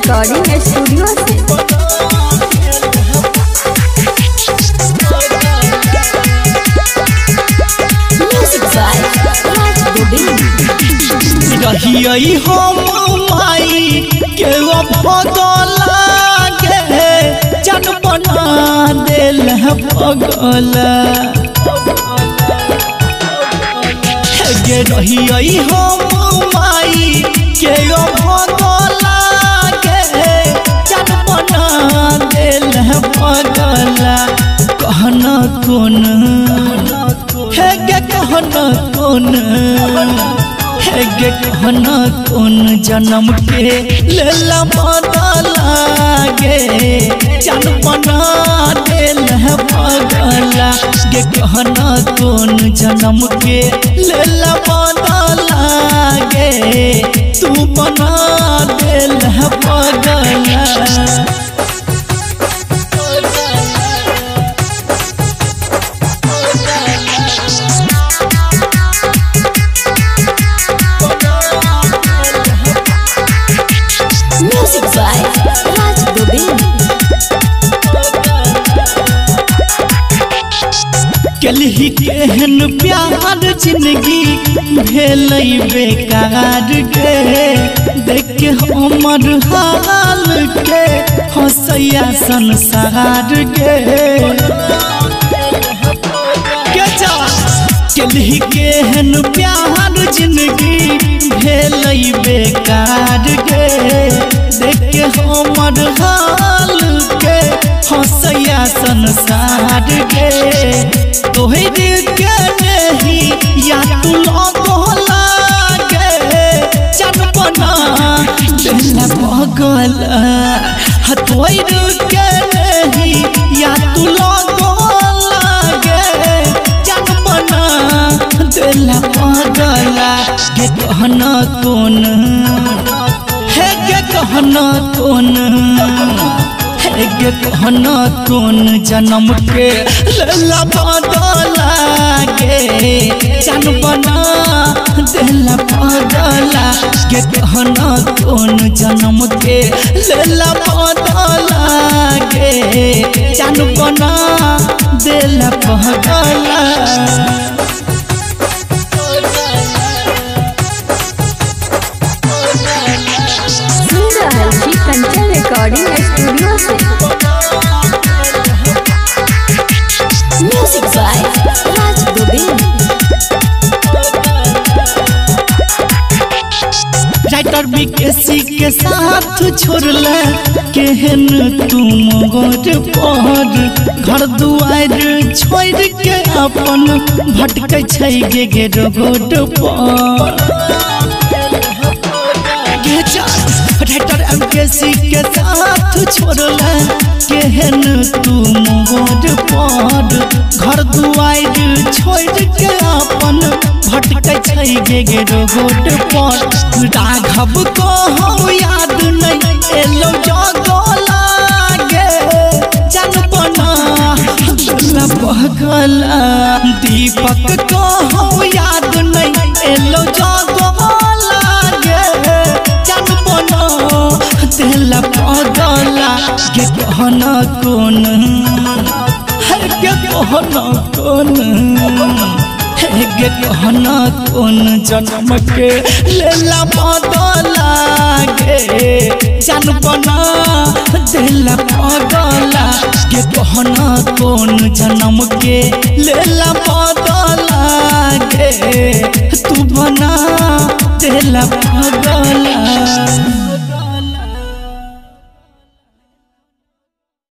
Recording studio से। रहियई हम माई के भगला गे जन बना दिल भगला गे रहियई हम माई के भगला गे जन बना दिल भगला कहना कौन है गे कहना कौन गे कहना कौन जन्म के लेला बदला गे जन बना दिल बदला गे कहना कौन जन्म के लेला बदला गे तू बना दिल बदला। कलही केहन प्यार जिंदगी भेलई बेकार गे देख के हमर हाल के हंसैया संसार गे कलही केहन प्यार जिंदगी भेलई बेकार गे देख के हमर हाल के हंसैया संसार गे तोहर के नहीं या तू लगला गे जन बना दिल भगला तोहर के नहीं या तू लगला गे जन बना दिल भगला गे कहना कौन है गे कहना कौन गे कहना कौन जन्म के लेला बदला गे जन बना दिल बदला गे कहना कौन जन्म के लेला बदला गे जन बना दिल बदला। रिकॉर्डिंग स्टूडियो से। Music by Raj Govind. Writer BKC के साथ छोड़ला केहन तुम गोर पर घर दुआर छोड़ के अपन भटकै छै गे रोड पर राइटर एमकेसी के साथ छोड़ला केहन तुम गोर पर घर दुआर छोड़ के अपन भटकै छै गे रोड पर राघव को हम याद नहीं एलो जगला गे जन बना दिल बहगला दीपक को हम याद नहीं एलो जगला गे जन बना दिल बहगला गे कहना कौन है गे कहना कौन गे कहना कौन जन्म के लेला बदला गे जन बना दिल बदला गे कहना कौन जन्म के लेला बदला गे तू बना